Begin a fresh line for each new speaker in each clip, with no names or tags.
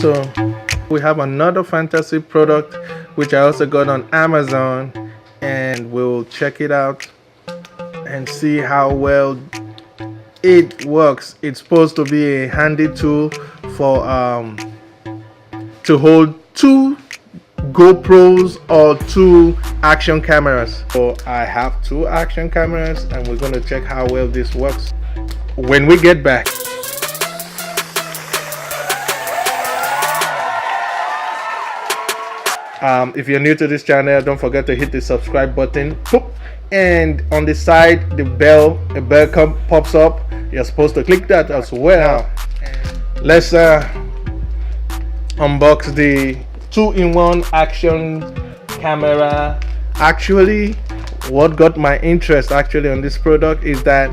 So we have another fantasy product which I also got on Amazon, and we'll check it out and see how well it works. It's supposed to be a handy tool for to hold 2 GoPros or 2 action cameras. So I have 2 action cameras, and we're going to check how well this works when we get back. If you're new to this channel, don't forget to hit the subscribe button. Boop. And on the side, a bell pops up. You're supposed to click that as well. Let's unbox the 2-in-1 action camera. Actually, what got my interest actually on this product is that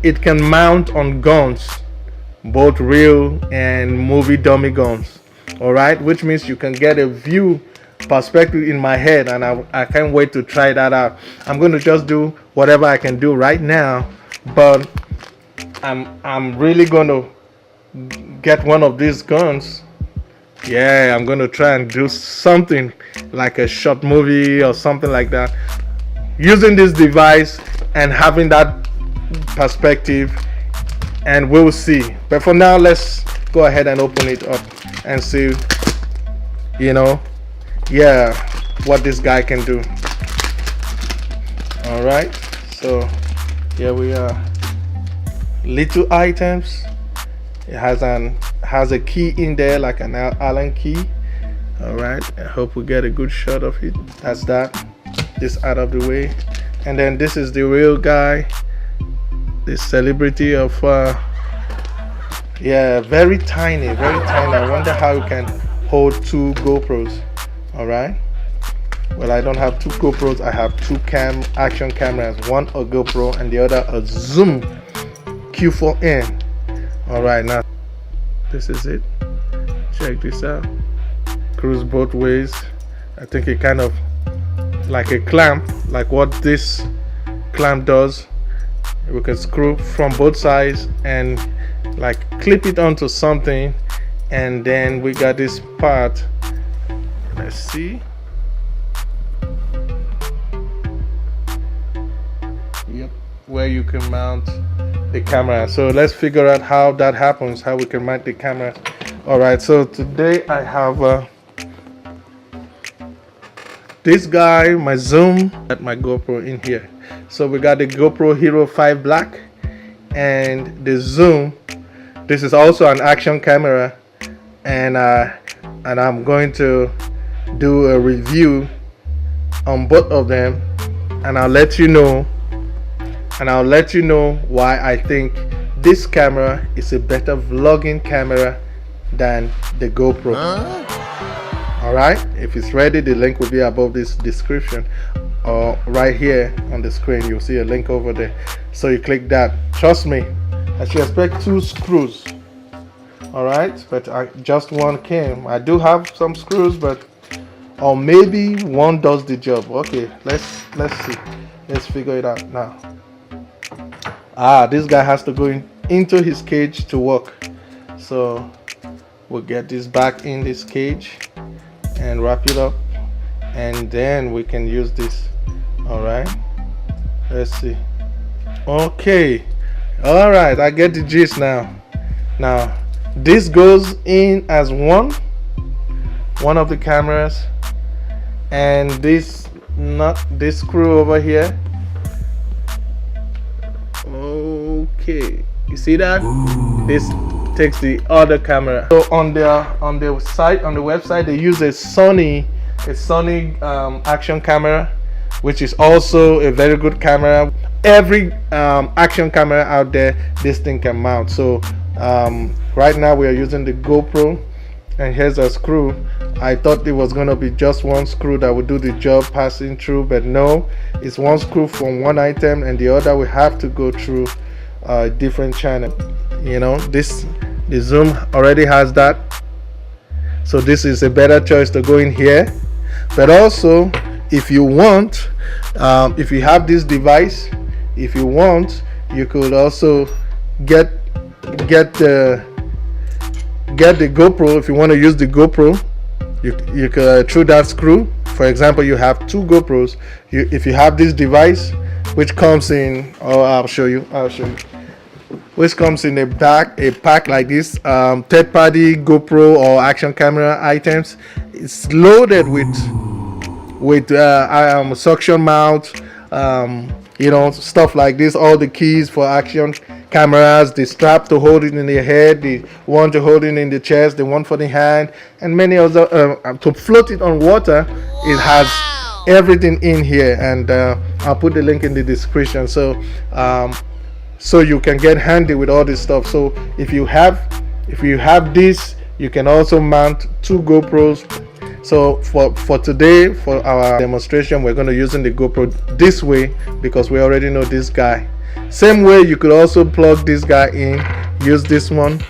it can mount on guns, both real and movie dummy guns. All right, which means you can get a view perspective in my head, and I can't wait to try that out. I'm going to just do whatever I can do right now, but I'm really going to get one of these guns. Yeah, I'm going to try and do something like a short movie or something like that using this device and having that perspective, and we'll see. But for now, let's go ahead and open it up and see, yeah, what this guy can do. All right, so here we are. Little items. It has a key in there, like an Allen key. All right, I hope we get a good shot of it. That's that. This out of the way, and then this is the real guy, the celebrity of yeah, very tiny. I wonder how you can hold 2 GoPros. All right, well, I don't have 2 GoPros. I have 2 action cameras, one a GoPro and the other a Zoom Q4N. all right, now this is it. Check this out. Cruise both ways. I think it kind of like a clamp, like what this clamp does. We can screw from both sides and like clip it onto something, and then we got this part. Let's see. Yep, where you can mount the camera. So let's figure out how that happens, how we can mount the camera. All right, so today I have this guy, my Zoom, at my GoPro in here. So we got the GoPro Hero 5 Black and the Zoom. This is also an action camera, and I'm going to do a review on both of them, and I'll let you know why I think this camera is a better vlogging camera than the GoPro. All right, if it's ready, the link will be above this description or right here on the screen. You'll see a link over there, so you click that. Trust me, I should expect 2 screws. All right, but just one came. I do have some screws, but or maybe one does the job. Okay, let's see. Let's figure it out now. This guy has to go into his cage to work, so we'll get this back in this cage and wrap it up, and then we can use this. All right, let's see. Okay, all right, I get the gist now. Now this goes in as one of the cameras, and this screw over here. Okay, you see that? This takes the other camera. So on the website they use a Sony action camera, which is also a very good camera. Every action camera out there, this thing can mount. So right now we are using the GoPro, and here's a screw. I thought it was going to be just one screw that would do the job passing through, but no, it's one screw from one item, and the other we have to go through a different channel. The Zoom already has that, so this is a better choice to go in here. But also, if you want, if you have this device, if you want, you could also get the get the GoPro. If you want to use the GoPro, you can through that screw. For example, you have two GoPros. If you have this device, which comes in, I'll show you, which comes in a pack like this, third-party GoPro or action camera items. It's loaded with suction mount, you know, stuff like this. All the keys for action cameras, the strap to hold it in the head, the one to hold it in the chest, the one for the hand, and many other to float it on water. It has everything in here, and I'll put the link in the description, so you can get handy with all this stuff. So if you have this, you can also mount two GoPros. So for today, for our demonstration, we're going to using the GoPro this way because we already know this guy. Same way, you could also plug this guy in, use this one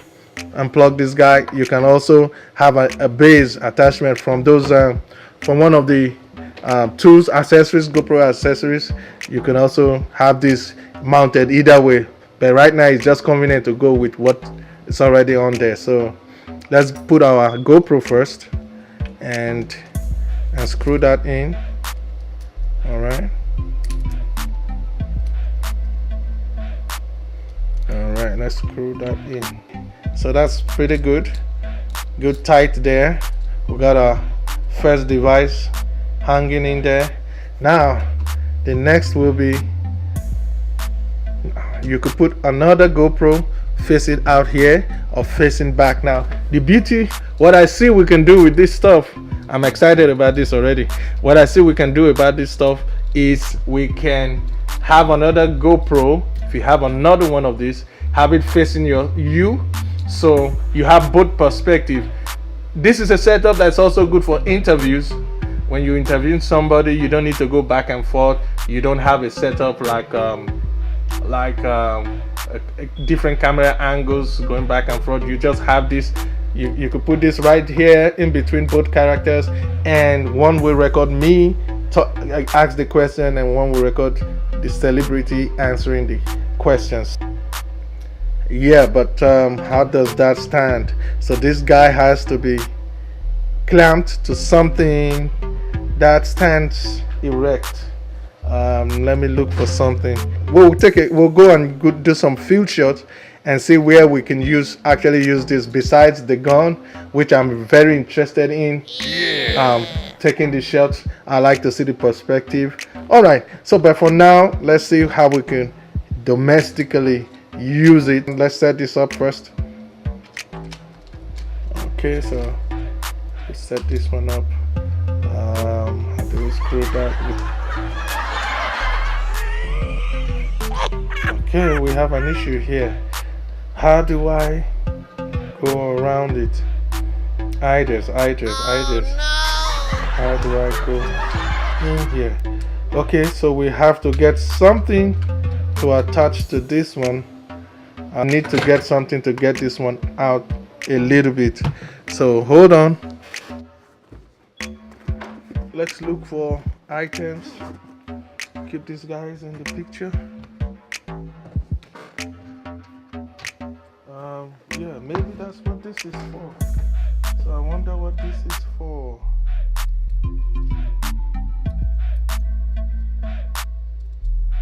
and plug this guy. You can also have a base attachment from those from one of the tools, accessories, GoPro accessories. You can also have this mounted either way, but right now it's just convenient to go with what is already on there. So let's put our GoPro first and screw that in. All right, let's screw that in. So that's pretty good tight there. We got our first device hanging in there. Now the next will be, you could put another GoPro facing out here or facing back. Now the beauty, what I see we can do with this stuff, I'm excited about this already. What I see we can do about this stuff is we can have another GoPro. If you have another one of these, have it facing you, so you have both perspective. This is a setup that's also good for interviews. When you interview somebody, you don't need to go back and forth. You don't have a setup like different camera angles going back and forth. You just have this. You could put this right here in between both characters, and one will record me ask the question, and one will record the celebrity answering the questions. Yeah, but how does that stand? So this guy has to be clamped to something that stands erect. Let me look for something. We'll go and do some field shots and see where we can actually use this besides the gun, which I'm very interested in. Taking the shots. I like to see the perspective. All right, so but for now, let's see how we can domestically use it. Let's set this up first. Okay, so let's set this one up. How do we screw that? Okay, we have an issue here. How do I go around it? Idles. How do I go in here? Okay, so we have to get something to attach to this one. I need to get something to get this one out a little bit. So hold on. Let's look for items. Keep these guys in the picture. Yeah, maybe that's what this is for. So I wonder what this is for.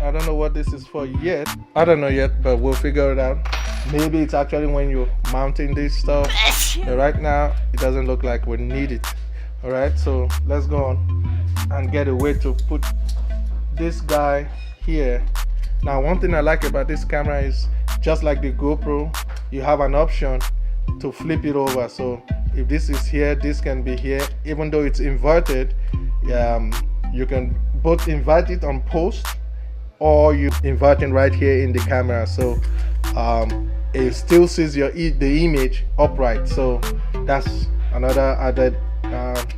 I don't know what this is for yet. I don't know yet, but we'll figure it out. Maybe it's actually when you're mounting this stuff. But right now, it doesn't look like we need it. Alright, so let's go on and get a way to put this guy here. Now, one thing I like about this camera is, just like the GoPro, you have an option to flip it over. So if this is here, this can be here. Even though it's inverted, you can both invert it on post, or you invert it right here in the camera. So it still sees the image upright. So that's another added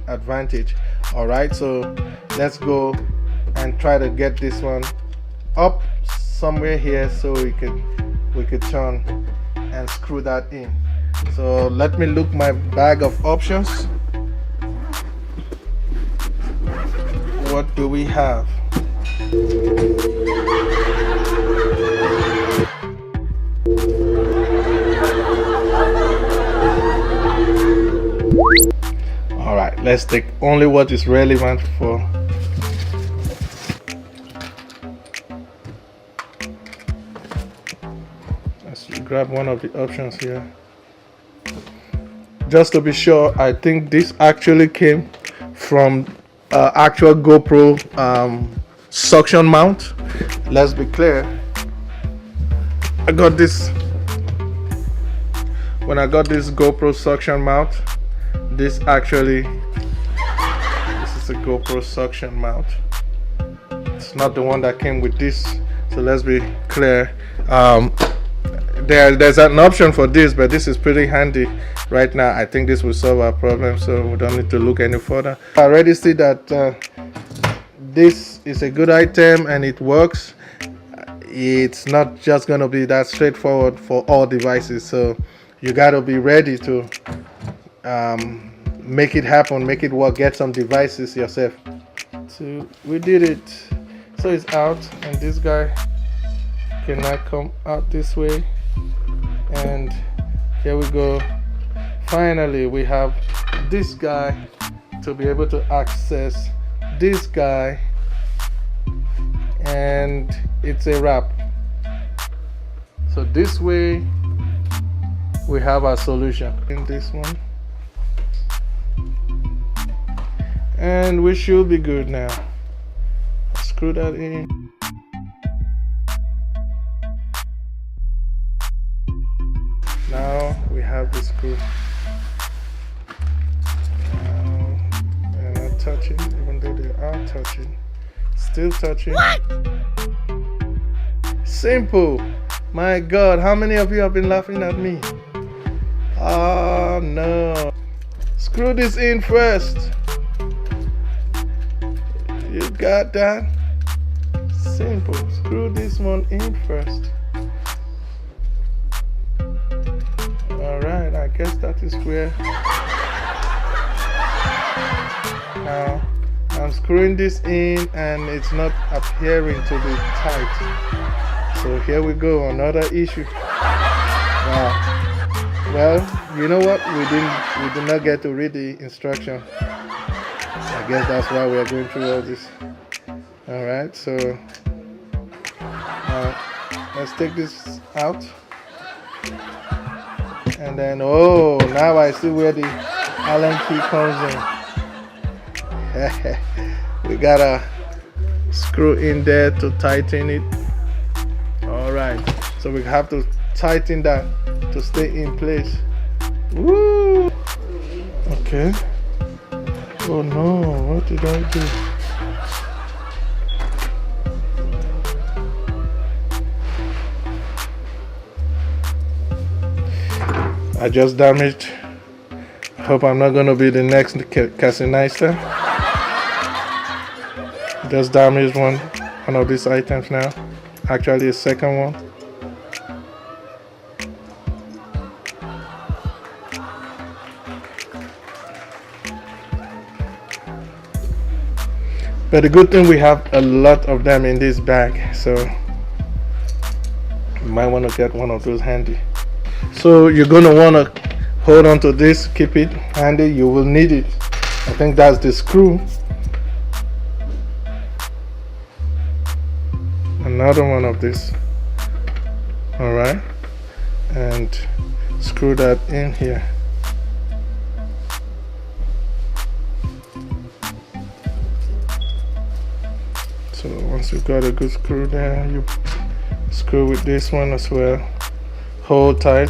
advantage. All right, so let's go and try to get this one up somewhere here so we could turn and screw that in. So let me look my bag of options. What do we have? Let's take only what is relevant for. Let's grab one of the options here. Just to be sure, I think this actually came from actual GoPro suction mount. Let's be clear. I got this when I got this GoPro suction mount. This is a GoPro suction mount. It's not the one that came with this, so let's be clear. There's an option for this, but this is pretty handy right now. I think this will solve our problem, so we don't need to look any further. I already see that this is a good item and it works. It's not just gonna be that straightforward for all devices, so you gotta be ready to make it happen, make it work, get some devices yourself. So we did it. So it's out, and this guy cannot come out this way, and here we go. Finally we have this guy to be able to access this guy, and it's a wrap. So this way we have our solution in this one, and we should be good now. Screw that in. Now we have the screw. Now they're not touching, even though they are touching. Still touching. What? Simple. My God, how many of you have been laughing at me? Oh no. Screw this in first. You got that? Simple. Screw this one in first. Alright, I guess that is where. Now I'm screwing this in and it's not appearing to be tight. So here we go, another issue. Wow. Well, you know what? We did not get to read the instruction. I guess that's why we are going through all this. Alright, so let's take this out. And then, oh, now I see where the Allen key comes in. We got a screw in there to tighten it. Alright, so we have to tighten that to stay in place. Woo! Okay. Oh no, what did I do? I just damaged. Hope I'm not gonna be the next Casinister. Just damaged one of these items now. Actually, a second one. But the good thing, we have a lot of them in this bag, so you might want to get one of those handy. So you're going to want to hold on to this, keep it handy. You will need it. I think that's the screw. Another one of this. Alright, and screw that in here. So once you've got a good screw there, you screw with this one as well. Hold tight,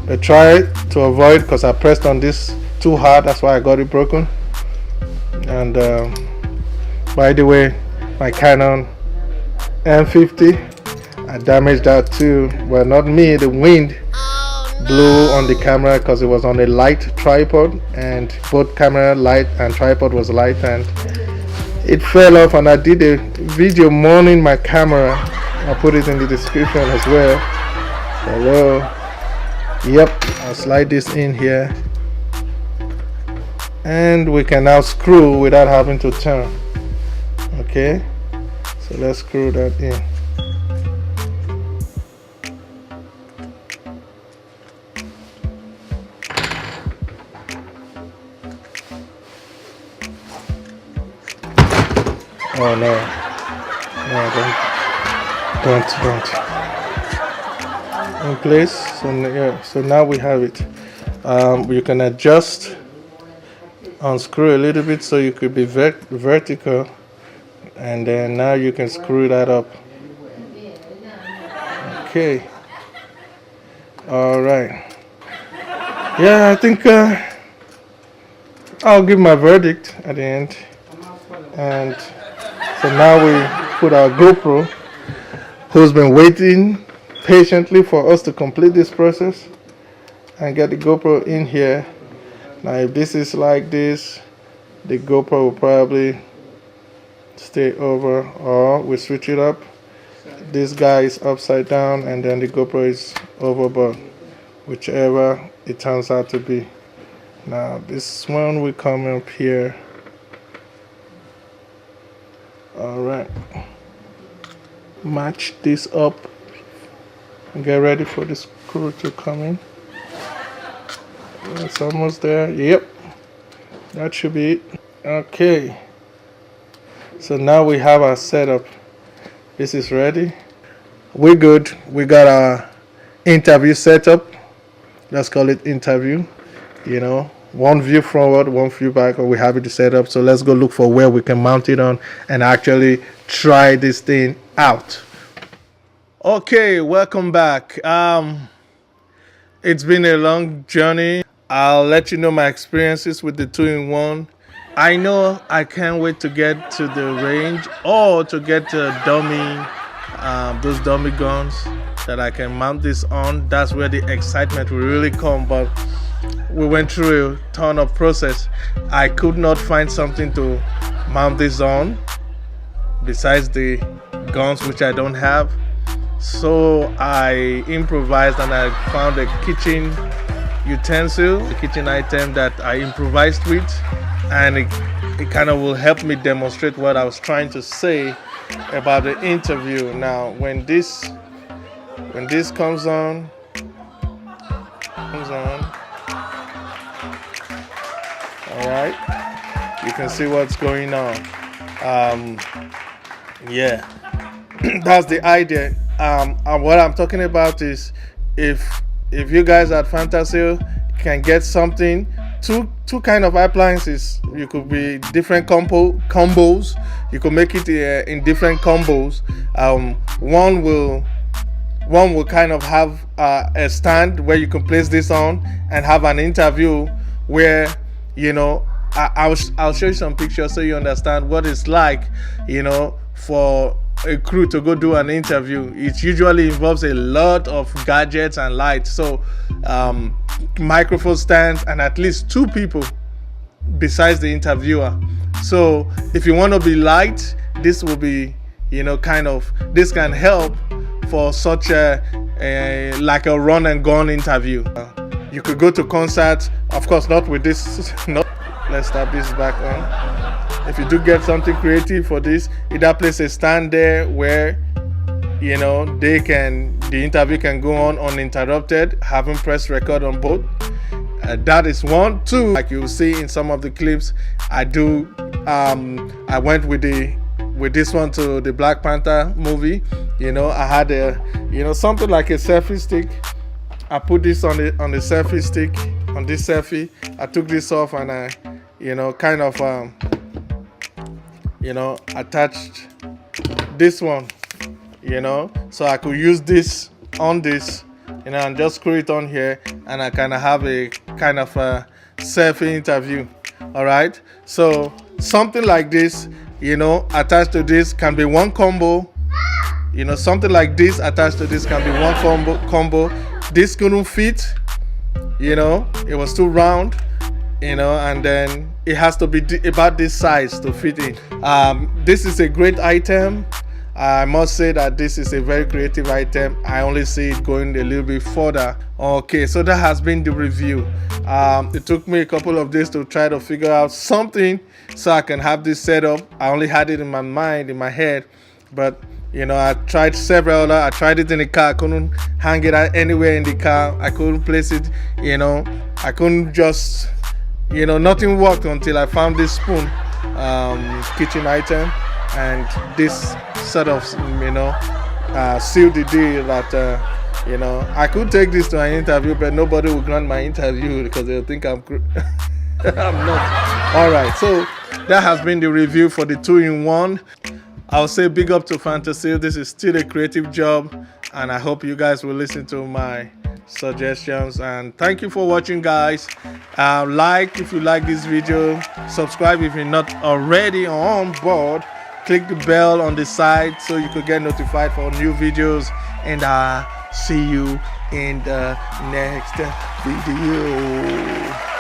but try to avoid, because I pressed on this too hard, that's why I got it broken. And by the way, my Canon M50, I damaged that too. Well, not me, the wind blew on the camera because it was on a light tripod, and both camera light and tripod was light, and it fell off. And I did a video mounting my camera. I'll put it in the description as well. Hello. Yep, I'll slide this in here, and we can now screw without having to turn. Okay, so let's screw that in. Oh no. No, don't. In place. So yeah. So now we have it. You can adjust, unscrew a little bit so you could be vertical, and then now you can screw that up. Okay. All right. Yeah, I think I'll give my verdict at the end. And so now we put our GoPro, who's been waiting patiently for us to complete this process, and get the GoPro in here. Now if this is like this, the GoPro will probably stay over, or we switch it up. This guy is upside down and then the GoPro is over, but whichever it turns out to be. Now this one will come up here. Alright, match this up and get ready for the screw to come in. It's almost there. Yep, that should be it. Okay, so now we have our setup. This is ready. We're good. We got our interview setup. Let's call it interview. You know, one view forward, one view back, or we have it set up. So let's go look for where we can mount it on and actually try this thing out. Okay, welcome back. It's been a long journey. I'll let you know my experiences with the 2-in-1. I know I can't wait to get to the range or to get to those dummy guns that I can mount this on. That's where the excitement will really come. But we went through a ton of process. I could not find something to mount this on besides the guns, which I don't have. So I improvised and I found a kitchen utensil, a kitchen item that I improvised with, and it kind of will help me demonstrate what I was trying to say about the interview. Now when this comes on, all right, you can see what's going on. Yeah, that's the idea. What I'm talking about is if you guys at Fantasy can get something, two kind of appliances. You could be different combos. You could make it in different combos. One will kind of have a stand where you can place this on and have an interview where, you know, I'll show you some pictures so you understand what it's like, you know, for a crew to go do an interview. It usually involves a lot of gadgets and lights, so microphone stands and at least 2 people besides the interviewer. So if you want to be light, this will be, you know, kind of, this can help for such like a run and gun interview. You could go to concerts, of course not with this. Let's start this back on. If you do get something creative for this, either place a stand there where, you know, the interview can go on uninterrupted, having press record on both. That is 1. 2, like you'll see in some of the clips, I went with this one to the Black Panther movie. You know, I had something like a selfie stick. I put this on the selfie stick, on this selfie. I took this off and I, you know, kind of attached this one, you know, so I could use this on this, you know, and just screw it on here, and I kind of have a kind of a selfie interview. All right, so something like this, you know, attached to this can be one combo. You know, something like this attached to this can be one combo. This couldn't fit, you know, it was too round, you know, and then it has to be about this size to fit in. This is a great item. I must say that this is a very creative item. I only see it going a little bit further. Okay, so that has been the review. It took me a couple of days to try to figure out something so I can have this set up. I only had it in my mind, in my head, but you know, I tried several other. I tried it in the car. I couldn't hang it out anywhere in the car. I couldn't place it, you know. I couldn't just, you know, nothing worked until I found this spoon kitchen item. and this sort of, you know, sealed the deal that you know, I could take this to an interview, but nobody will grant my interview because they'll think I'm I'm not. All right, so that has been the review for the 2-in-1. I'll say big up to Fantasy. This is still a creative job, and I hope you guys will listen to my suggestions. And thank you for watching, guys. Like if you like this video, subscribe if you're not already on board. Click the bell on the side so you could get notified for new videos, and see you in the next video.